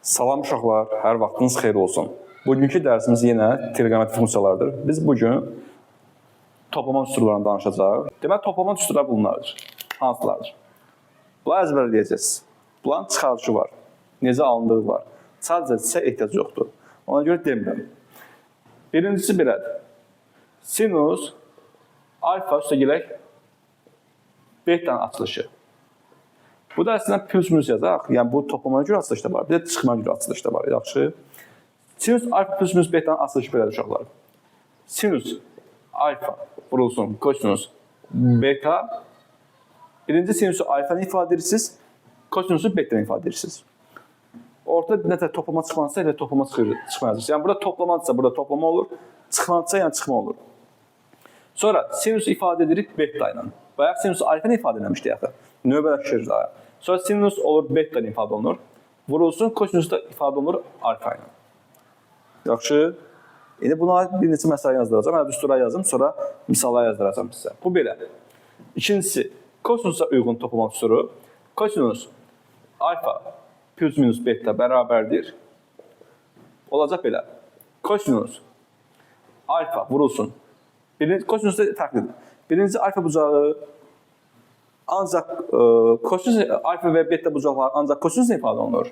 Salam uşaqlar, hər vaxtınız xeyir olsun. Bugünkü dərsimiz yenə trigonometri funksiyalardır. Biz bugün toplama düsturlarını danışacağıq. Deməli, toplama düsturları bunlardır. Hansılardır? Bunları əzbərləyəcəksiniz. Bunların çıxarışı var. Necə alındığı var. Sadəcə sizə ehtiyac yoxdur. Ona görə demirəm. Birincisi belədir. Sinus alfa üstə gələk beta'nın açılışı. Bu da əslində plus minus yazaq. Yəni bu toplamaya görə açılışda var. Bir də çıxmaya görə açılışda var. Yaxşı. Sinus alfa plus minus beta'nın açılışı belədir uşaqlar. Sinus alfa vurulsun kosinus beta. Birinci sinusu alfanı ifadə edirsiniz. Kosinusu beta'nı ifadə edirsiniz. Ortada nə tər toplama çıxmansa elə toplama çıxmayacaq. Yəni burada toplamadırsa burada toplama olur. Çıxmansa yəni çıxma olur. Sonra sinus ifadə edirik beta ilə. Bayaq sinus alfanı ifadə etmişdik axı. Növbələşir daha. Sonra sinus olur beta ilə ifadə olunur. Vurulsun kosinus da ifadə olunur alfa ilə. Yaxşı. İndi buna bir neçə məsələ yazdıracağam. Mən düstura yazım, sonra misallar yazdıracağam sizə. Bu belə. İkincisi, kosinusa uyğun toplama düsturu. Kosinus alfa plus minus beta bərabərdir. Olacaq belə. Kosinus alfa vurulsun. Kosinus da fərqlidir. Birinci alfa bucağı ancaq kosinus alfa və beta bucaqları ancaq kosinusla ifadə olunur.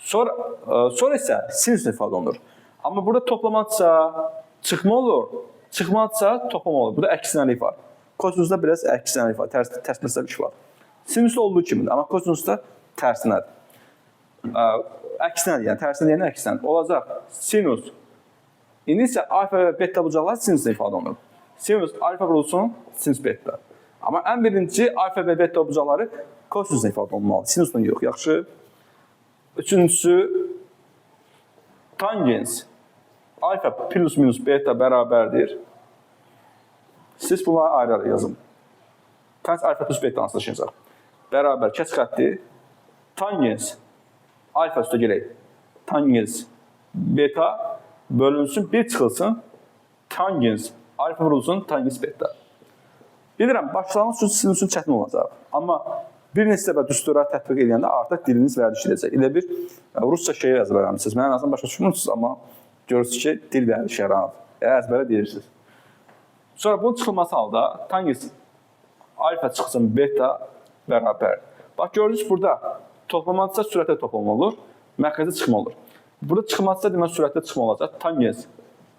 Sonra isə sinusla ifadə olunur. Amma burada toplamadsa çıxma olur, çıxmadsa toplama olur. Burada əksinəlik var. Kosinusda biraz əksinəlik var, tərs məsələlik var. Sinusda olduğu kimidir, amma kosinusda tərsinədir. Əksinədir, yəni tərsinə deyən əksinədir. Olacaq sinus. İndi isə alfa və beta bucaqları sinusla ifadə olunur. Sinus alfa vurulsun, sinus beta. Amma ən birinci alfa və beta bucaqları kosinusla ifadə olunmalı. Sinusla yox, yaxşı. Üçüncüsü tangens alfa plus minus beta bərabərdir. Siz bunları ayrı yazın. Tangens alfa plus beta anslaşacaq. Bərabər kəs xətti. Tangens alfa üstə gələk. Tangens beta bölünsün, bir çıxılsın. Tangens alfa vurulsun, tangens beta. Bilirəm, başlanğıc üçün sizin üçün çətin olacaq. Amma bir neçə dəfə düstura tətbiq edəndə artıq diliniz vərdiş edəcək. Elə bir rusca şeir əzbərləmişsiniz. Mən azından başa düşmürsünüz, amma görürsünüz ki, dil vərdiş yaranır. Əzbərə deyirsiniz. Sonra bunun çıxılması halda tangens alfa çıxsın, beta bərabər. Bax, görürsünüz burada toplamadırsa sürətlə toplama olur, mərkəzdə çıxma olur. Burada çıxmadırsa demək sürətlə çıxma olacaq. Tangens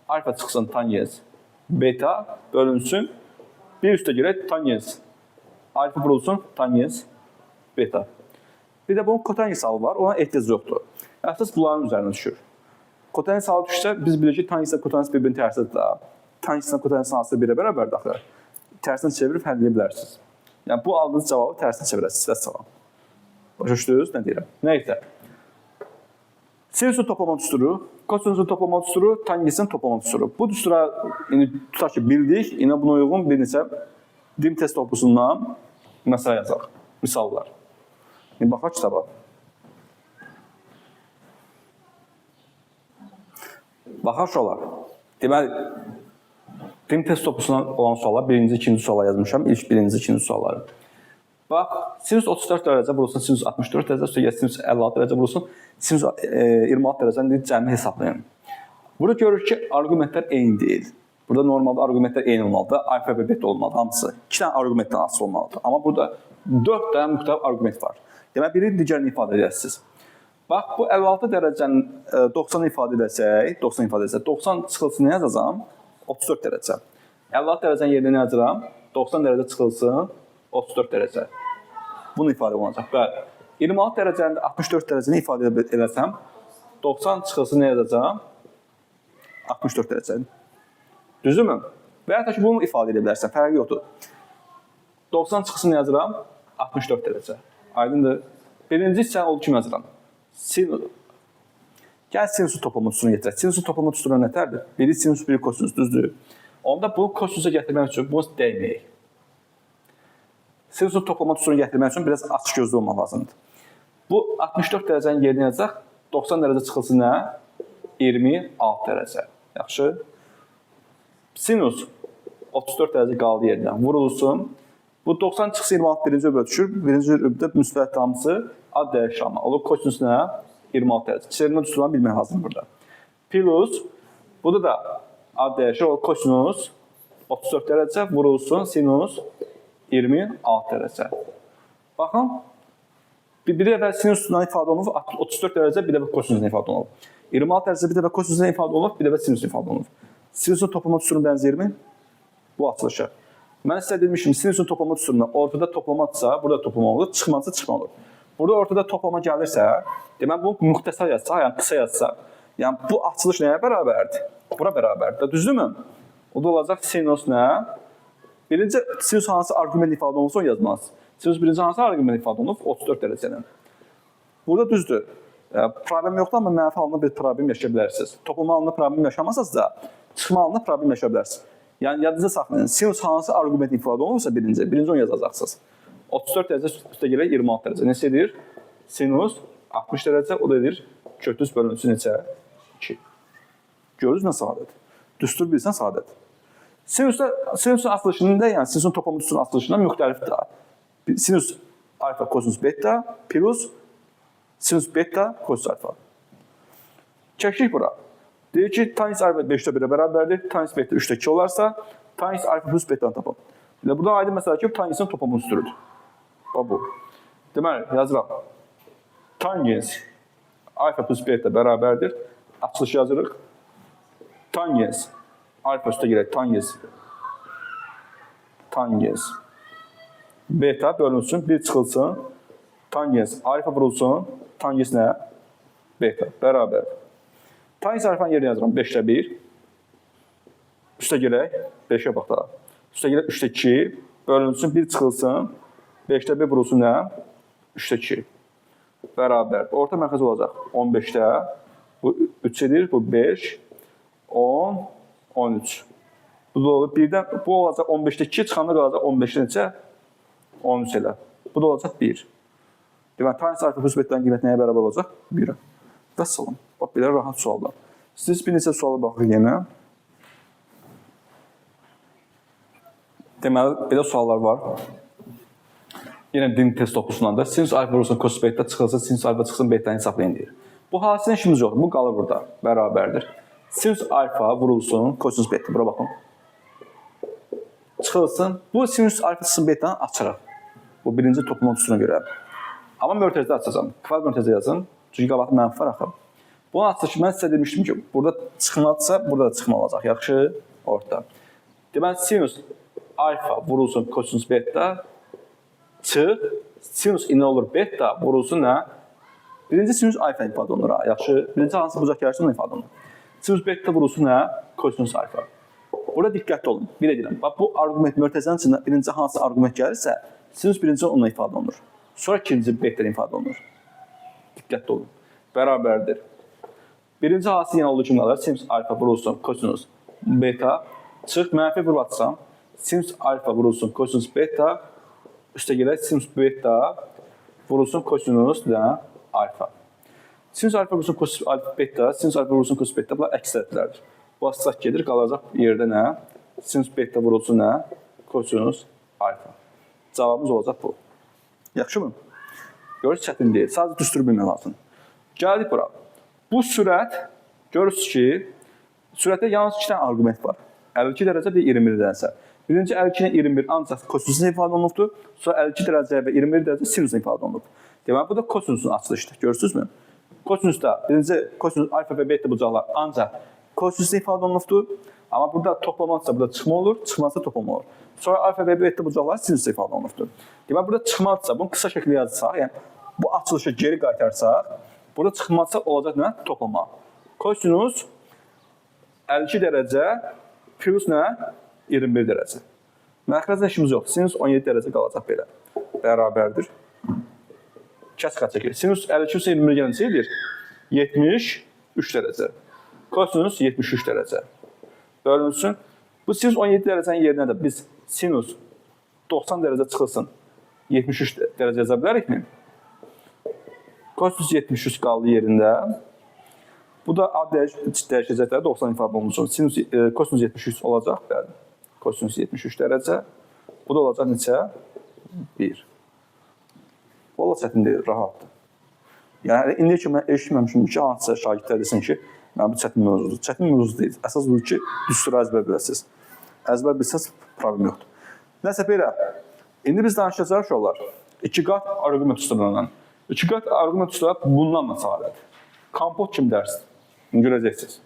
alfa çıxsın, tangens beta bölünsün. Bir üstə gələk tangens alfa vurulsun, tangens beta. Bir də bunun kotangens halı var, ona ehtiyac yoxdur. Əsas bunların üzərinə düşür. Kotangens halı düşsə, biz bilirik ki, tangens ilə kotangens bir-birini tərsidir da. Tangens ilə kotangens halısı birə bərabərdir axı. Tərsini çevirib həll edə bilərsiniz. Yəni, bu aldığınız cavabı tərsini çevirəsiniz. Vəssalam. Başa düşdünüz? Nə deyirəm? Nəysə. Sinusun toplama düsturu, kosinusun toplama düsturu, tangensin toplama düsturu. Bu düstura tutaq ki, bildik. İndi buna uyğun bir neçə dim test toplusundan məsələ yazaq. Misallar. İndi baxaq kitaba. Baxaq şolar. Deməli, dim test toplusundan olan suallar birinci, ikinci suala yazmışam. İlk birinci, ikinci sualları. Bax, sinus 34 dərəcə vurulsun, sinus 64 dərəcə, sonra sinus 56 dərəcə vurulsun, sinus 26 dərəcəni cəmi hesablayın. Burada görürük ki, arqumentlər eyni deyil. Burada normalda arqumentlər eyni olmalıdır, alfa və beta olmalıdır, hamısı. 2 dənə arqumentdən asılı olmalıdır. Amma burada 4 dənə müxtəlif arqument var. Demək, biri digərini ifadə edəsiniz. Bax, bu 56 dərəcənin 90 ifadə edəsək, 90 çıxılsın nə yazacağım? 34 dərəcə. 56 dərəcənin yerinə nə yazacağım? 90 dərəcə çıxılsın, 34 dərəcə. Bunu ifadə olunacaq. Bəli. 26 dərəcəndə 64 dərəcəni ifadə edəsəm, 90 çıxılsın nə yazacağım? 64 dərəcəni. Düzdürmü? Və hətta ki, bunu ifadə edə bilərsən, fərqi yoxdur. 90 çıxılsın nə yazacağım? 64 dərəcə. Aydındır. Birinci sən oldu kimi yazacağım. Gəl sinusun toplama düsturunu getirək. Sinusun toplama düsturu nətərdir? Biri sinus, biri kosinus, düzdür. Onda bunu kosinusa gətirmək üçün bunu dəyməyək. Sinusun toplama düsturunu gətirmək üçün biraz açıq gözlü olmaq lazımdır. Bu 64 dərəcənin yerinə yazacaq. 90 dərəcə çıxılsın nə? 26 dərəcə. Yaxşı. Sinus 34 dərəcə qaldı yerinə. Vurulsun. Bu 90 çıxsa 26 birinci öbə düşür. Birinci öbdə müsbət tamısı ad dəyişir. Olur kosinus nə? 26 dərəcə. İçərindən tutulan bilmək lazım burada. Plus, burada da ad dəyişir, o kosinus 34 dərəcə vurulsun sinus 26 dərəcə. Baxın, bir dəfə sinusla ifadə olunub, 34 dərəcə bir dəfə kosinusla ifadə olunub. 26 dərəcə bir dəfə kosinusla ifadə olunub, bir dəfə sinusla ifadə olunub. Sinusun toplama düsturuna bənzəyirmi? Bu açılışı. Mən sizə demişim, sinusun toplama düsturuna ortada toplamadırsa, burada toplama olur, çıxmadırsa çıxma olur. Burada ortada toplama gəlirsə, demək bu müxtəsər yazsaq, yəni qısa yazsaq, yəni bu açılış nəyə bərabərdir? Bura bərabərdir. Düzdürmü? O da olacaq sinus nə? Birinci sinus hansı arqument ifadə olunursa onu yazmalısınız. Sinus birinci hansı arqument ifadə olunub? 34 dərəcədən. Burada düzdür. Problem yoxdur, amma mənfi halında bir problem yaşaya bilərsiniz. Toplama halında problem yaşamazsınız da, çıxma halında problem yaşaya bilərsiniz. Yəni, yadınıza saxlayın. Sinus hansı arqument ifadə olunursa birinci onu yazacaqsınız. 34 dərəcə üstə gəlir 26 dərəcə. Neçə edir? Sinus 60 dərəcə, o da edir kötüs bölünsün neçə? 2. Görürüz nə sadədir? Düstur bilsən sadədir. Sinusun açılışında, yəni sinusun toplama düsturunun açılışında müxtəlifdir. Sinus alfa kosinus beta plus sinus beta kosinus alfa. Çəkdik bura. Deyir ki, tanins alfa 5'te 1'e bərabərdir. Tanins beta 3'te 2 olarsa, tanins alfa plus beta'nı tapalım. Burada aydın məsələ ki, tansinin toplama düsturudur. Bu. Deməli, yazıraq. Tangens alfa plus beta bərabərdir. Açılış yazırıq. Tangens alfa üstə gələk. Tangens beta bölünsün, 1 çıxılsın. Tangens alfa vurulsun. Tangens nə? Beta bərabər. Tangens alfanın yerini yazıram 5'te 1. Üstə gələk. 5'e bax da. Üstə gələk 3'te 2. Bölünsün, 1 çıxılsın. 5'te 1 vurulsun nə? 3'te 2. Bərabər. Orta mərkəz olacaq 15'te. Bu 3 edir, bu 5, 10, 13. Bu da olur. Birdən, bu olacaq 15'te 2, çıxanda qalacaq 15'te neçə? 13 elə. Bu da olacaq 1. Demək, tanins alfa plus beta'nın qiyməti nəyə bərabər olacaq? 1'ə. Vəssalam. Bax, belə rahat suallar. Siz bir neçə suala baxın yenə. Deməli, belə suallar var. Yenə din test topusundan da sinus alfa vurulsun kosinus beta çıxılsın, sinus alfa çıxsın beta'nı hesablayın deyir. Bu hadisənin işimiz yoxdur. Bu qalır burada. Bərabərdir. Sinus alfa vurulsun kosinus beta. Bura baxın. Çıxılsın. Bu sinus alfa çıxsın beta'nı açırıq. Bu birinci toplama düsturuna görə. Amma mörtəzdə açacağım. Kvadrat mörtəzə yazın. Çünki qabaqda mənfi var axı. Bunu açılış mən sizə demişdim ki, burada çıxmadırsa, burada da çıxma olacaq. Yaxşı, orta. Deməli, sinus alfa vurulsun kosinus beta çıx. Sinus nə olur? Beta vurulsun nə? Birinci sinus alfa ifadə olunur. Yaxşı, birinci hansı bucaq gəlirsə onu ifadə olunur. Sinus beta vurulsun nə? Kosinus alfa. Burada diqqətli olun. Bir edirəm. Bax, bu argument mörtəzənin içində birinci hansı argument gəlirsə, sinus birinci onunla ifadə olunur. Sonra ikinci beta ifadə olunur. Diqqətli olun. Bərabərdir. Birinci hansı yenə olduğu kimi qalır. Sinus alfa vurulsun kosinus beta. Çıx, mənfi vurub atsam. Sinus alfa vurulsun kosinus beta. Üstə gələk sinus beta vurulsun kosinus alfa. Sinus alfa vurulsun kosinus alfa beta, sinus alfa vurulsun kosinus beta. Bunlar əks tərəflərdir. Bu asılaq gedir, qalacaq yerdə nə? Sinus beta vurulsun nə? Kosinus alfa. Cavabımız olacaq bu. Yaxşı mı? Görürsünüz, çətin deyil. Sadəcə düsturu bilmək lazım. Gəldik bura. Bu sürət, görürsünüz ki, sürətdə yalnız 2 dənə arqument var. 52 dərəcə və 21 dərəcə. Birinci 52 ilə 21 ancaq kosinusla ifadə olunubdur. Sonra 52 dərəcə və 21 dərəcə sinusla ifadə olunub. Deməli, bu da kosinusun açılışıdır. Görürsünüzmü? Kosinusda birinci kosinus alfa və beta bucaqlar ancaq kosinusla ifadə olunubdur. Amma burada toplamansa burada çıxma olur, çıxmazsa toplama olur. Sonra alfa və beta bucaqlar sinusla ifadə olunubdur. Deməli, burada çıxmazsa, bunu qısa şəkildə yazsaq, yəni bu açılışı geri qaytarsaq, burada çıxmazsa olacaq nə? Toplama. Kosinus 52 dərəcə plus nə? 21 dərəcə. Mərkəzdə işimiz yoxdur. Sinus 17 dərəcə qalacaq belə. Bərabərdir. Kəs qaç çəkir. Sinus 52 ise 21 gəlin edir? 73 dərəcə. Kosinus 73 dərəcə. Bölünsün. Bu sinus 17 dərəcənin yerinə də biz sinus 90 dərəcə çıxılsın. 73 dərəcə yaza bilərikmi? Kosinus 73 qaldı yerində. Bu da ad dəyişəcəkləri 90 ifadə olunsun. Kosinus 73 olacaq. Bəli. Kosinus 73 dərəcə. Bu da olacaq neçə? 1. Valla çətin deyil, rahatdır. Yəni indi ki mən eşitməmişim ki, hansısa şagirdlər desin ki, mən bu çətin mövzudur. Çətin mövzu deyil. Əsas budur ki, düsturu əzbər biləsiniz. Əzbər bilsəz problem yoxdur. Nəsə belə. İndi biz danışacağıq uşaqlar. İki qat arqument düsturlarla. İki qat arqument düsturlar bundan məsələdir. Kompot kimi dərsdir. Görəcəksiniz.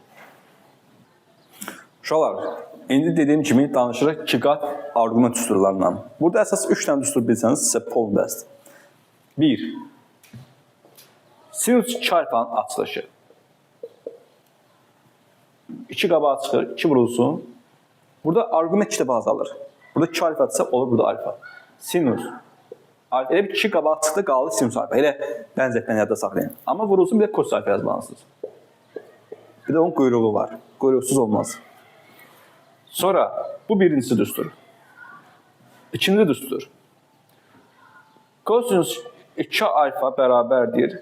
Uşaqlar, indi dediyim kimi danışırıq iki qat arqument düsturlarla. Burada əsas 3 dənə düstur bilsəniz sizə pol bəsdir. 1. Sinus 2 alfanın açılışı. 2 qabağa çıxır, 2 vurulsun. Burada arqument 2 dəfə azalır. Burada 2 alfa atsa olur burada alfa. Sinus. Elə bir 2 qabağa çıxdı, qaldı sinus alfa. Elə bənzətməni yadda saxlayın. Amma vurulsun bir də kosinus alfa yazmalısınız. Bir də onun quyruğu var. Quyruqsuz olmaz. Sonra bu birincisi düstur. İkinci düstur. Kosinus 2 alfa bərabərdir.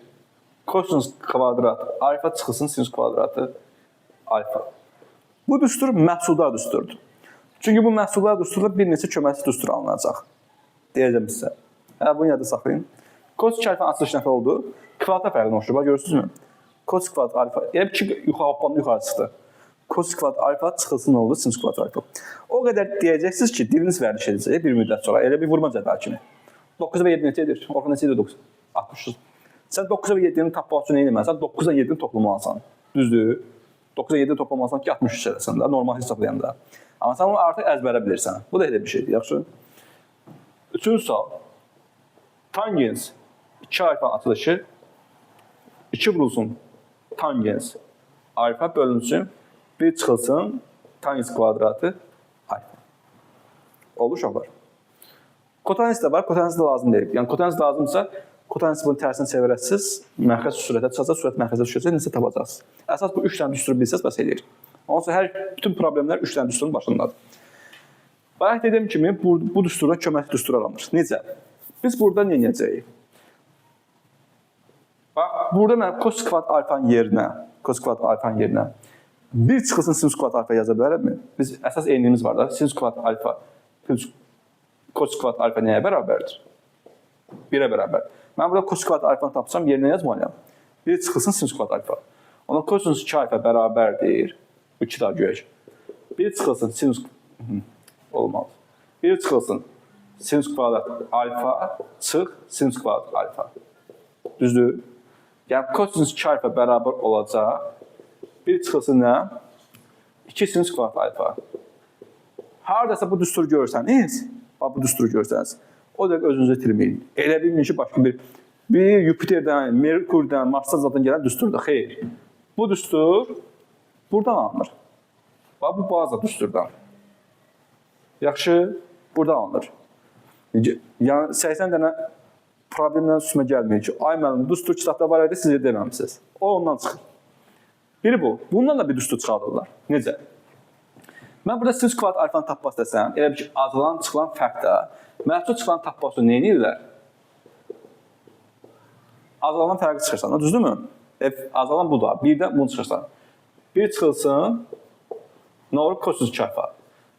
Kosinus kvadrat alfa çıxılsın sinus kvadratı alfa. Bu düstur məhsuldar düsturdur. Çünki bu məhsuldar düsturda bir neçə köməkçi düstur alınacaq. Deyəcəm sizə. Bunu yadda saxlayın. Kosinus 2 alfanın açılış nəfə oldu? Kvadrat fərqini oluşdur. Görürsünüzmü? Kosinus kvadrat alfa. Elə bir ki, yuxarı çıxdı. Kosinus kvadrat alfa çıxılsın nə oldu? Sinus kvadrat alfa. O qədər deyəcəksiniz ki, diliniz vərdiş edəcək bir müddət sonra. Elə bir vurma cədvəl kimi. 9 və 7 neçə edir? Orada neçə edir 9? 60. Sən 9 və 7-nin tapmaq üçün nə etməlisən? 9 və 7-ni toplamalısan. Düzdür? 9 və 7-ni toplamalısan ki, 63 edəsən də, normal hesablayanda. Amma sən onu artıq əzbərə bilirsən. Bu da elə bir şeydir, yaxşı? Üçüncü sual. Tangens 2 alfanın açılışı 2 vurulsun tangens alfa bölünsün 1 çıxılsın tangens kvadratı alfa. Oldu uşaqlar. Kotanens də var, kotanens də lazım deyil. Yəni kotanens lazımsa kotanensi bunun tərsini çevirəsiniz, mərkəz sürətə çıxacaq, sürət mərkəzə düşəcək, necə tapacaqsınız. Əsas bu 3 dənə düsturu bilsəz, bəs eləyir. Ondan sonra bütün problemlər 3 dənə düsturun başındadır. Bayaq dediyim kimi, bu düsturdan köməkli düstur alınır. Necə? Biz burada nə edəcəyik? Bax, burada mən kosinus kvadrat alfanın yerinə 1 çıxılsın sinus kvadrat alfa yaza bilərəmmi? Biz əsas eyniyimiz var da, sinus kvadrat alfa, kosinus kvadrat alfa nəyə bərabərdir? 1-ə bərabər. Mən burada kosinus kvadrat alfanı tapsam, yerinə yazmalıyam. 1 çıxılsın sinus kvadrat alfa. Ona kosinus 2 alfa bərabərdir. 2 daha görək. 1 çıxılsın sinus... Olmaz. 1 çıxılsın sinus kvadrat alfa çıx sinus kvadrat alfa. Düzdür? Yəni kosinus 2 alfa bərabər olacaq. 1 çıxılsın nə? 2 sinus kvadrat alfa. Haradasa bu düsturu görsəniz, bu düsturu görsəniz, o da özünüzü itirməyin. Elə bilməyin ki, başqa bir Yupiterdən, Merkurdən, Marsdan zaten gələn düsturdur. Xeyr. Bu düstur buradan alınır. Bu baza düsturdan. Yaxşı, buradan alınır. Yəni 80 dənə problemdən üstümə gəlməyir ki, ay müəllim, düstur kitabda var idi, siz deməmişsiniz. O ondan çıxır. Biri bu. Bundan da bir düstur çıxardırlar. Necə? Mən burada sinus kvadrat alfanı tapmaq istəsəm, elə bir ki, azalan, çıxılan fərqdə, məhsul çıxılan tapmaq üçün nə edirlər? Azalan fərqi çıxırsan, düzdürmü? Azalan bu da, birdən bunu çıxırsan. 1 çıxılsın, nə olur? Kosinus 2 alfa.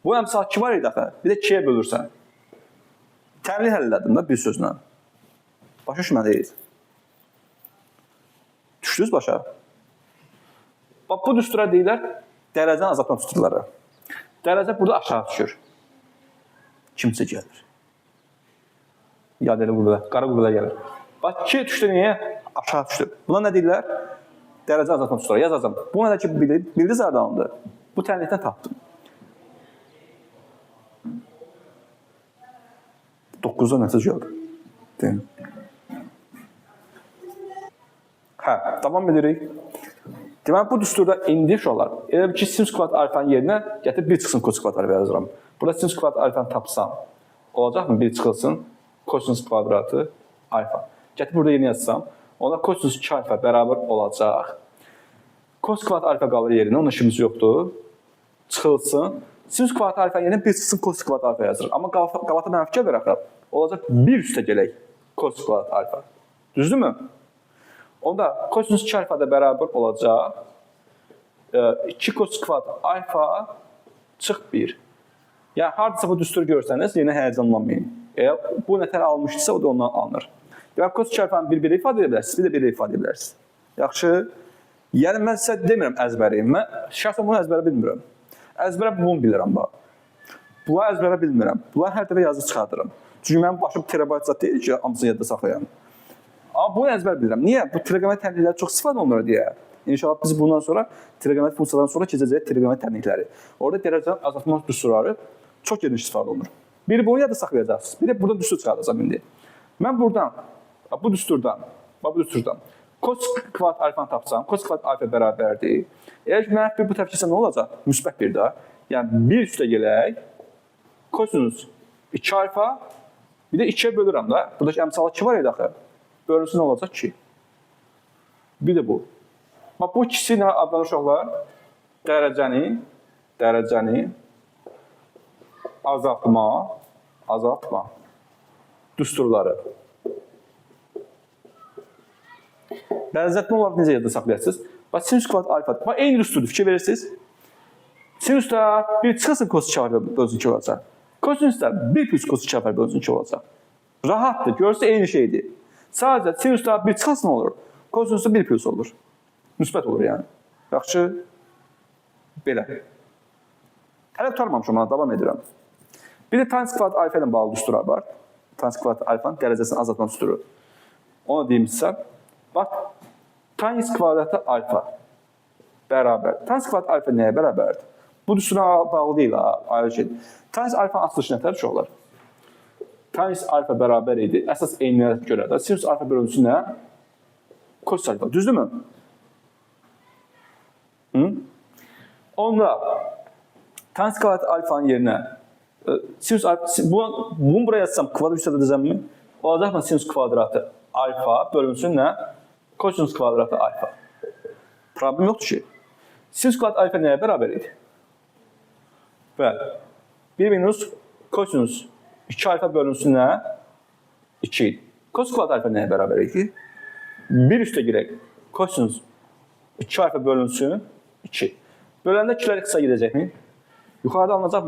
Bu əmsal 2 var idi axı, bir də 2-yə bölürsən. Təmli həll elədim da bir sözlə. Başa düşmədiniz. Düşdünüz başa? Bax, bu düstura deyirlər, dərəcəni azaltma düsturları. Dərəcə burada aşağı düşür. Kimsə gəlir. Yad elə qüvvələr, qara qüvvələr gəlir. Bax, 2 düşdü niyə? Aşağı düşdü. Buna nə deyirlər? Dərəcə azaltma düsturları. Yazacam. Bu nə ki, bildiniz hardandır? Bu tənlikdən tapdım. 9-da nəticə gəldi. Deyim. Davam edirik. Deməli, bu düsturda indi uşaqlar, elə bir ki, sinus kvadrat alfanın yerinə gətirib 1 çıxsın kosinus kvadrat alfa yazıram. Burada sinus kvadrat alfanı tapsam, olacaqmı? 1 çıxılsın kosinus kvadratı alfa. Gətirib burada yerinə yazsam, ona kosinus 2 alfa bərabər olacaq. Kosinus kvadrat alfa qalır yerinə, onun işimiz yoxdur. Çıxılsın. Sinus kvadrat alfa yerinə 1 çıxsın kosinus kvadrat alfa yazırıq. Amma qabata mənfi gəlir axı. Olacaq 1 üstə gələk kosinus kvadrat alfa. Düzdürmü? Onda kosinus 2 alfa da bərabər olacaq 2 kosinus kvadrat alfa çıx 1. Yəni, haradasa bu düsturu görsəniz, yenə həyəcanlanmayın. Eğer bu nətər almışdırsa, o da ondan alınır. Demək, kos 2 alfanı bir-biri ifadə edə bilərsiniz, bir də bir ifadə edə bilərsiniz. Yaxşı. Yəni, mən sizə demirəm əzbəri. Mən şəxsən bunu əzbəri bilmirəm. Əzbərə bunu bilirəm, bax. Bunları əzbərə bilmirəm. Bunları hər dəfə yazı çıxardırım. Çünki mənim başım terabayt zat deyil ki, hamısını yadda saxlayam. Amma bunu əzbər bilirəm. Niyə? Bu trigonometri təmlikləri çox istifadə olunur deyə. İnşallah biz bundan sonra trigonometri funksiyalardan sonra keçəcəyik trigonometri təmlikləri. Orada dərəcənin azaltma düsturları çox geniş istifadə olunur. Biri bunu yadda saxlayacaqsınız. Bir də buradan düstur çıxardacağam indi. Mən buradan, bu düsturdan, cos kvadrat alfanı tapsam, cos kvadrat alfa bərabərdir. Əgər ki, mənfi bu təfkirsə nə olacaq? Müsbət bir də. Yəni, 1 üstə gələk, kosinus 2 alfa, bir də 2-yə bölürəm da. Buradakı əmsalı 2 var idi axı. Bölünsü nə olacaq? 2. Bir də bu. Bax, bu ikisi nə adlanır uşaqlar? Dərəcəni azaltma düsturları. Bənzətmə olaraq necə yadda saxlayasınız? Bax, sinüs kvadrat alfa. Bax, eyni düsturdur, fikir verirsiniz. Sinüsdə bir çıxasın kos 2 alfa bölünsün 2 olacaq. Kosinüsdə 1 plus kos 2 alfa bölünsün 2 olacaq. Rahatdır, görürsə eyni şeydir. Sadəcə sinüsdə bir çıxasın olur, kosinüsdə 1 plus olur. Müsbət olur yəni. Yaxşı, belə. Hələ tutarmamışam, ona davam edirəm. Bir də tanjens kvadrat alfa ilə bağlı düsturlar var. Tanjens kvadrat alfanın dərəcəsini azaltma düsturu. Onu deyim sizə. Bax, tanjens kvadratı alfa bərabər. Tanjens kvadrat alfa nəyə bərabərdir? Bu düstura bağlı deyil, ayrı şey. Tanjens alfanın açılışı nətər çox olar? Tanjens alfa bərabər idi. Əsas eynilərə görə də. Sinüs alfa bölünsü nə? Kos alfa. Düzdürmü? Onda tanjens kvadrat alfanın yerinə sinüs alfa, bunu buraya yazsam kvadrat üstə edəcəmmi? Olacaq mı sinüs kvadratı alfa bölünsün nə? Kosinüs kvadratı alfa. Problem yoxdur ki. Sinüs kvadrat alfa nəyə bərabər idi? Bəli. 1 minus kosinüs 2 alfa bölünsün nə? 2 idi. Kos kvadrat alfa nəyə bərabər idi? 1 üstə girək. Kosinüs 2 alfa bölünsün 2. Böləndə 2'lər qısa gedəcəkmi? Yuxarıda alınacaq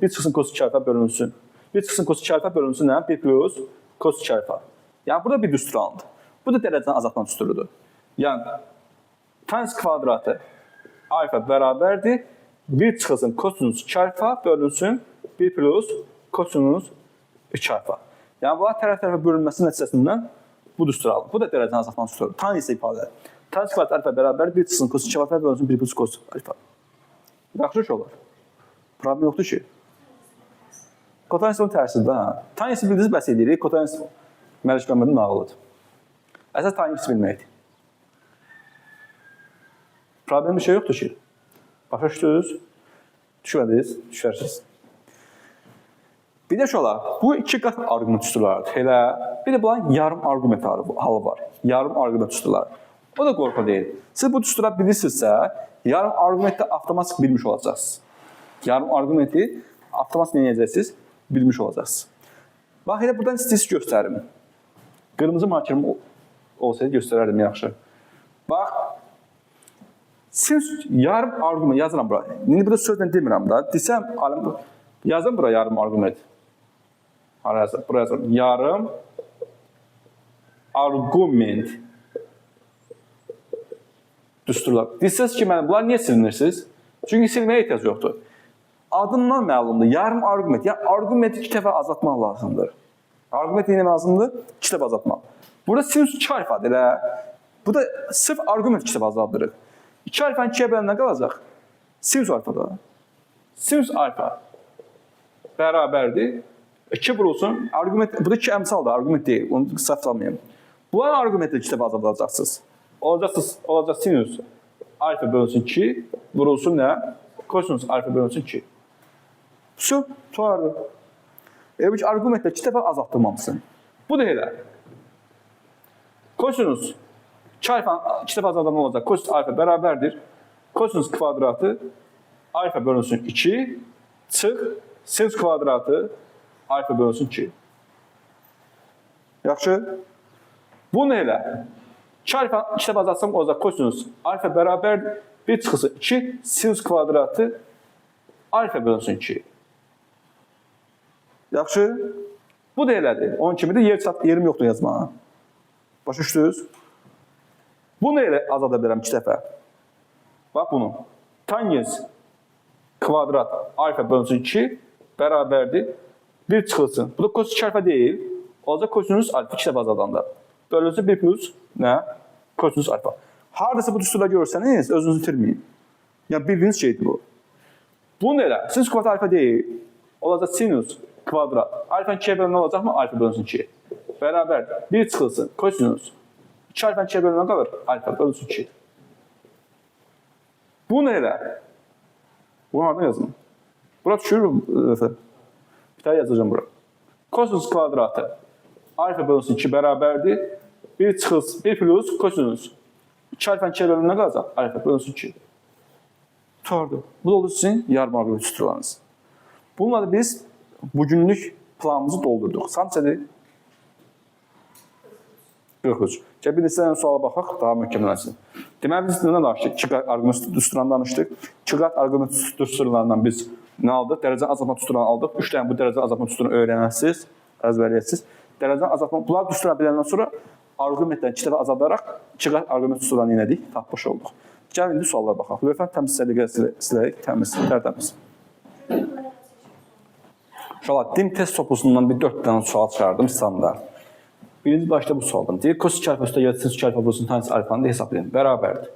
bir çıxsın kos 2 alfa bölünsün. Bir çıxsın kos 2 alfa bölünsün nə? 1 plus kos 2 alfa. Yəni, burada bir düstur alındı. Bu da dərəcəni azaltma düsturudur. Yəni, tanjens kvadratı alfa bərabərdir. 1 çıxsın kosinüs 2 alfa bölünsün 1 plus kosinüs 2 alfa. Yəni, bunlar tərəf-tərəfə bölünməsi nəticəsindən bu düstur alındı. Bu da dərəcəni azaltma düsturudur. Tanjens ifadə. Tanjens kvadrat alfa bərabər 1 çıxsın kos 2 alfa bölünsün 1 plus kos alfa. Yaxşı iş olur. Problem yoxdur ki. Kotanjensinin tərsidir də. Tanjensi bildiniz bəs edirik. Kotanjens Məlik Məmmədin nağılıdır. Əsas tanjensi bilməkdir. Problem bir şey yoxdur ki. Başa düşdünüz? Düşmədiniz, düşərsiniz. Bir də şolar, bu 2 qat arqument düsturlardır. Elə, bir də bunların yarım arqument halı var. Yarım arqument düsturlar. O da qorxu deyil. Siz bu düsturlar bilirsinizsə, yarım arqumentdə avtomatik bilmiş olacaqsınız. Yarım arqumenti avtomatik neyəcəksiniz? Bilmiş olacaqsınız. Bax, elə buradan istəyiniz göstərim. Qırmızı markerim olsaydı göstərərdim yaxşı. Bax, siz yarım arqument yazıram bura. İndi burada sözlə demirəm da. Desəm, yazım bura yarım arqument. Bura yazıram. Yarım arqument düsturlar. Desəz ki, bunlar niyə silinirsiniz? Çünki silməyə ehtiyac yoxdur. Adından məlumdur. Yarım arqument. Yəni, arqumenti 2 dəfə azaltmaq lazımdır. Arqumenti nə lazımdır? 2 dəfə azaltmaq. Burada sinüs 2 alfadır elə. Bu da sırf arqument 2 dəfə azaldırıq. 2 alfanın 2'yə bölən nə qalacaq? Sinüs alfada. Sinüs alfa bərabərdir. 2 vurulsun. Arqument, bu da 2 əmsaldır, arqument deyil. Onu səhv salmayayım. Bunların arqumenti 2 dəfə azaldacaqsınız. Olacaq sinüs alfa bölünsün 2, vurulsun nə? Kosinüs alfa bölünsün 2. Su, tutardı. Bu ki, arqumentlə 2 dəfə azaltdırmamışsın. Bu da elə. Kosinüs 2 alfa 2 dəfə azaltma olacaq. Kosinüs alfa bərabərdir. Kosinüs kvadratı alfa bölünsün 2, çıx, sinüs kvadratı alfa bölünsün 2. Yaxşı. Bu nə elə? 2 alfa 2 dəfə azaltsam olacaq. Kosinüs alfa bərabərdir. 1 çıxısı 2, sinüs kvadratı alfa bölünsün 2. Yaxşı. Bu da elədir. Onun kimidir. Yerim yoxdur yazmağa. Başa düşdünüz? Bunu elə azada bilərəm 2 dəfə. Bax bunu. Tangens kvadrat alfa bölünsün 2 bərabərdir. 1 çıxılsın. Bu da kosinus alfa deyil. Olacaq kosinus alfa 2 dəfə azadanda. Bölünsün 1 plus nə? Kosinus alfa. Haradasa bu düsturda görürsəniz, özünüzü itirməyin. Yəni bildiyiniz şeydir bu. Bunu elə. Sinus kvadrat alfa deyil. Olacaq sinus kvadrat. Alfa 2'ye bölünən olacaqmı? Alfa bölünsün 2. Bərabərdir. 1 çıxılsın. Kosinus. 2 alfa 2'ye bölünən qalır. Alfa bölünsün 2. Bunu elə. Bunu harada yazın? Bura düşürüm. Bir tane yazacağım bura. Kosinus kvadratı. Alfa bölünsün 2 bərabərdir. 1 çıxılsın. 1 plus kosinus. 2 alfa 2'ye bölünən qalacaq. Alfa bölünsün 2. Tutardı. Bu da olur sizin yarım arqalı tutularınız. Bununla da biz bugünlük planımızı doldurduq. Sançədir 43. Bir də sizdən suala baxaq, daha möhkəmlənsin. Deməli, biz nədən danışdıq? 2 qat arqument düsturundan danışdıq. 2 qat arqument düsturlarından biz nə aldıq? Dərəcə azaltma düsturunu aldıq. 3 dənə bu dərəcə azaltma düsturunu öyrənəsiniz, əzbərləyəsiniz. Dərəcə azaltma, bunlar düstura biləndən sonra arqumentdən 2 dəfə azaldaraq 2 qat arqument düsturlarını yenədik, tapmış olduq. Gəlin, indi suallara baxaq. Lütfən təmiz səliqəyə siləyik, təmiz, tərtəmiz. İnşallah, dim test topusundan bir 4 dənə sual çıxardım standart. Birinci başda bu sualdım. Deyir, cos 2 alfa üstə gəlsin, cos 2 alfa vursun, tanesi alfanı da hesablayın. Bərabərdir.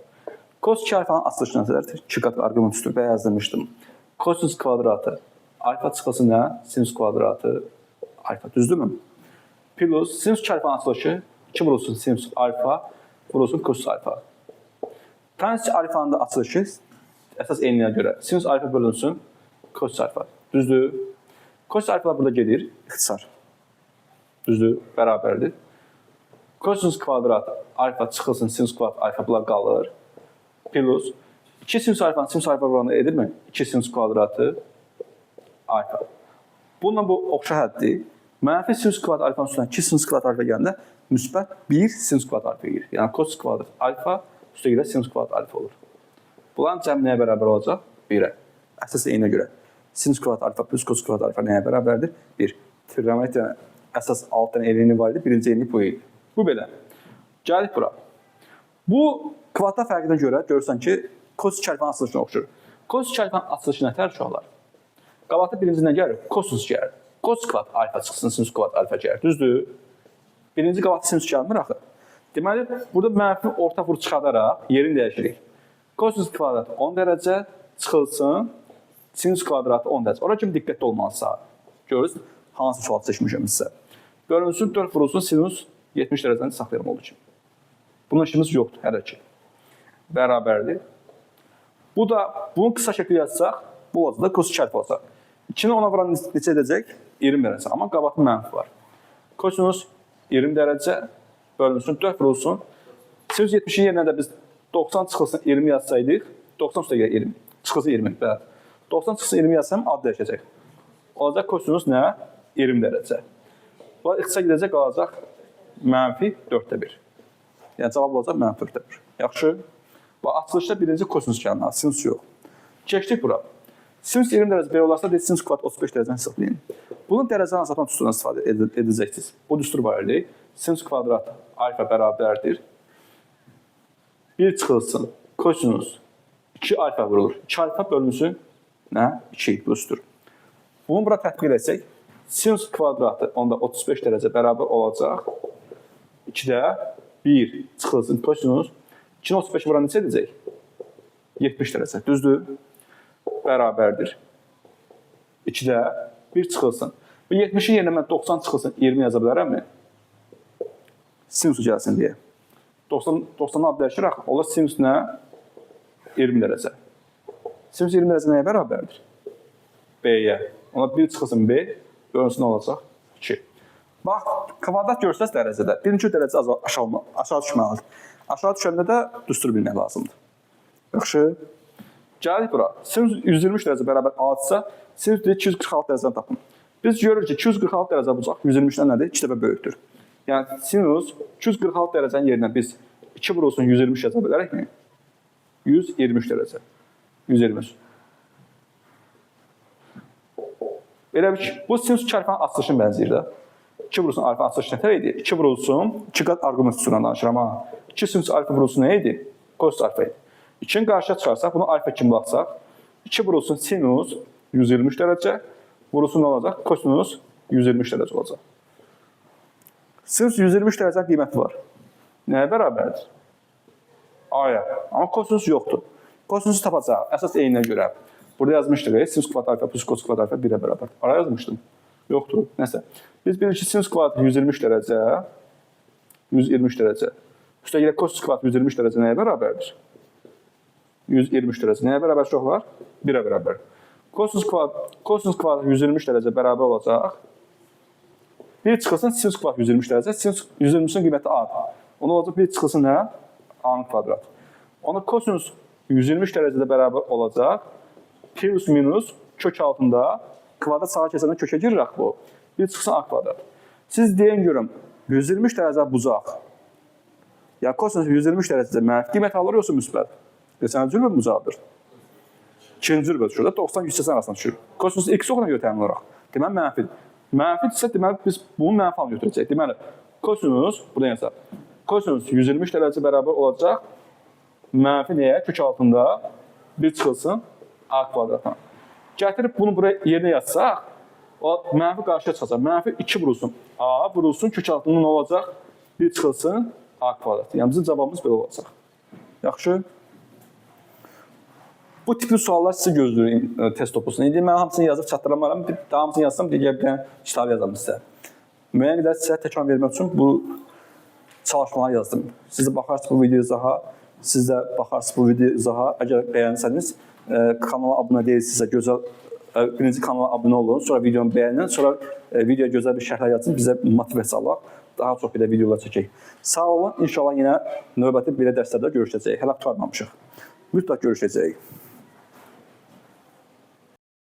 Cos 2 alfanın açılışı nəzərdir? 2 qat arqument üstü yazdırmışdım. Kosinus kvadratı. Alfa çıxası nə? Sinus kvadratı. Alfa. Düzdürmü? Plus sinus 2 alfanın açılışı 2 vurulsun sinus alfa, vurulsun kosinus alfa. Tanesi alfanın da açılışı əsas enliyə görə sinus alfa bölünsün kosinus alfa. Düzdür? Kosinus alfa burada gedir. İxtisar. Düzdür, bərabərdir. Kosinus kvadrat alfa çıxılsın, sinus kvadrat alfa bunlar qalır. Plus 2 sinus alfanın sinus alfa oranı edirmi? 2 sinus kvadratı alfa. Bununla bu oxşar həddir. Mənfi sinus kvadrat alfanın üstündən 2 sinus kvadrat alfa gələndə müsbət 1 sinus kvadrat alfa gelir. Yəni kosinus kvadrat alfa üstə görə sinus kvadrat alfa olur. Bunların cəmi nəyə bərabər olacaq? 1'ə. Əsas eynə görə. Sinus kvadrat alfa plus kosinus kvadrat alfa nəyə bərabərdir? 1. Trigonometriyanın əsas 6 dənə eyni var idi. Birinci eyni bu idi. Bu belə. Gəlik bura. Bu kvadrat fərqinə görə görürsən ki, cos 2 alfanın açılışına oxşur. Cos 2 alfanın açılışı nətər uşaqlar? Qabaqda birinci nə gəlir? Kosinus gəlir. Cos kvadrat alfa çıxsın, sinus kvadrat alfa gəlir. Düzdür? Birinci qabaqda sinus gəlmir axı. Deməli, burada mənfi orta vur çıxadaraq yerini dəyişirik. Kosinus kvadrat 10 dərəcə çıxılsın, sinus kvadratı 10 dərəcə. Ora kimi diqqətli olmalısa. Görürsünüz? Hansı sual seçmişəm sizə? Bölünsün 4 vurulsun sinus 70 dərəcəni saxlayalım olduğu için. Bunun işimiz yoxdur hələ ki. Bərabərdir. Bu da, bunu qısa şəkli yazsaq, bu olacaq da cos 2 alfa olacaq. 2'ni ona vuran neçə edəcək? 20 dərəcə. Amma qabaqda mənfi var. Kosinus 20 dərəcə bölünsün 4 vurulsun. Sinus 70'in yerinə də biz 90 çıxılsın 20 yazsaydıq. 90 üstə gəlir 20. Çıxılsın 20. 90 çıxılsın 20 yazsam ad dəyişəcək. Olacaq kosinus nə? 20 dərəcə. Bunlar ixtisa gedəcək, qalacaq mənfi 4'də 1. Yəni cavab olacaq mənfi 4'də 1. Yaxşı. Açılışda birinci kosinus gəlir, sinus yox. Keçdik bura. Sinus 20 dərəcə belə olarsa, sinus kvadrat 35 dərəcəni hesablayın. Bunun dərəcəni azaltma düsturundan istifadə edəcəksiniz. Bu düstur var idi. Sinus kvadrat alfa bərabərdir. 1 çıxılsın. Kosinus 2 alfa vurulur. 2 alfa bölünsün. Nə? 2 düstur. Bunu bura tətbiq etsək, sinus kvadratı onda 35 dərəcə bərabər olacaq. 2'də 1 çıxılsın kosinus. 2'ni 35 vuran neçə edəcək? 70 dərəcə. Düzdür? Bərabərdir. 2'də 1 çıxılsın. Bu 70'in yerinə mən 90 çıxılsın 20 yaza bilərəmmi? Sinusu gəlsin deyə. 90'dan ad dəyişirək, olar sinus nə? 20 dərəcə. Sinus 20 dərəcə nəyə bərabərdir? B'yə. Ona 1 çıxılsın B, bölünsün olacaq 2. Bax, kvadrat görsəz dərəcədə. Birinci dərəcə aşağı düşməlidir. Aşağı düşəndə də düstur bilmək lazımdır. Yaxşı. Gəlik bura. Sinus 123 dərəcə bərabər A-dırsa, sinus 246 dərəcədən tapın. Biz görürük ki, 246 dərəcə bucaq 123-dən nədir? 2 dəfə böyükdür. Yəni, sinus 246 dərəcənin yerinə biz 2 vurulsun 123 yaza bilərəkmi? 123 dərəcə. 123. Elə bir ki, bu sinus 2 alfanın açılışını bənzəyir də. 2 vurulsun alfa açılış nətər idi? 2 vurulsun, 2 qat arqument üsulundan danışıram ha. 2 sinus alfa vurulsun nə idi? Kosinus alfa idi. 2-ni qarşıya çıxarsaq, bunu alfa kimi baxsaq, 2 vurulsun sinus 123 dərəcə, vurulsun nə olacaq? Kosinus 123 dərəcə olacaq. Sinus 123 dərəcə qiyməti var. Nəyə bərabərdir? A'ya. Amma kosinus yoxdur. Kosinusu tapacaq. Əsas eyninə görə. Burada yazmışdıq, sinus kvadrat alfa plus kosinus kvadrat alfa 1-ə bərabər. Ara yazmışdım. Yoxdur. Nəsə. Biz bilirik ki, sinus kvadrat 123 dərəcə. 123 dərəcə. Üstə görə kosinus kvadrat 123 dərəcə nəyə bərabərdir? 123 dərəcə. Nəyə bərabər çoxlar? 1-ə bərabər. Kosinus kvadrat 123 dərəcə bərabər olacaq. Bir çıxılsın sinus kvadrat 123 dərəcə. Sinus 123-ün qiyməti A-dır. Ona olacaq bir çıxılsın nə? A-nın kvadrat. Ona kosinus 123 dərəcədə bərabər olacaq. Plus minus kök altında kvadrat sağa keçəndən kökə girir axı bu. Bir çıxsın A kvadrat. Siz deyin görüm, 123 dərəcə bucaq. Ya kosinus 123 dərəcədə mənfi qiymət alır yoxsa müsbət? Desənə cürbə bucaqdır. İkinci cürbə düşür də 90-180 arasında düşür. Kosinus x oxuna görə təmin olaraq. Deməli mənfidir. Mənfidirsə deməli biz bunu mənfi alını götürəcəyik. Deməli kosinus, burada yazaq. Kosinus 123 dərəcə bərabər olacaq. Mənfi nəyə? Kök altında bir çıxılsın A kvadratına. Gətirib bunu buraya yerinə yatsaq, o mənfi qarşıya çıxacaq. Mənfi 2 vurulsun A, vurulsun kök altında nə olacaq? Bir çıxılsın A kvadrat. Yəni bizim cavabımız belə olacaq. Yaxşı. Bu tipli suallar sizi gözləyir test topusunda. İndi mən hamısını yazıb çatdıramaram. Daha hamısını yazsam, digər bir dənə kitab yazam sizə. Müəyyən qədər sizə təkan vermək üçün bu çalışmaları yazdım. Siz də baxarsınız bu video izaha, siz də baxarsınız bu video izaha. Əgər bəyənsəniz, kanala abunə deyilsinizsə, gözəl birinci kanala abunə olun, sonra videonu bəyənin, sonra videoya gözəl bir şərhlər yazın, bizə motivasiya alaq, daha çox belə videolar çəkək. Sağ olun, inşallah yenə növbəti belə dərslərdə görüşəcəyik. Hələ qurtarmamışıq. Mütləq görüşəcəyik.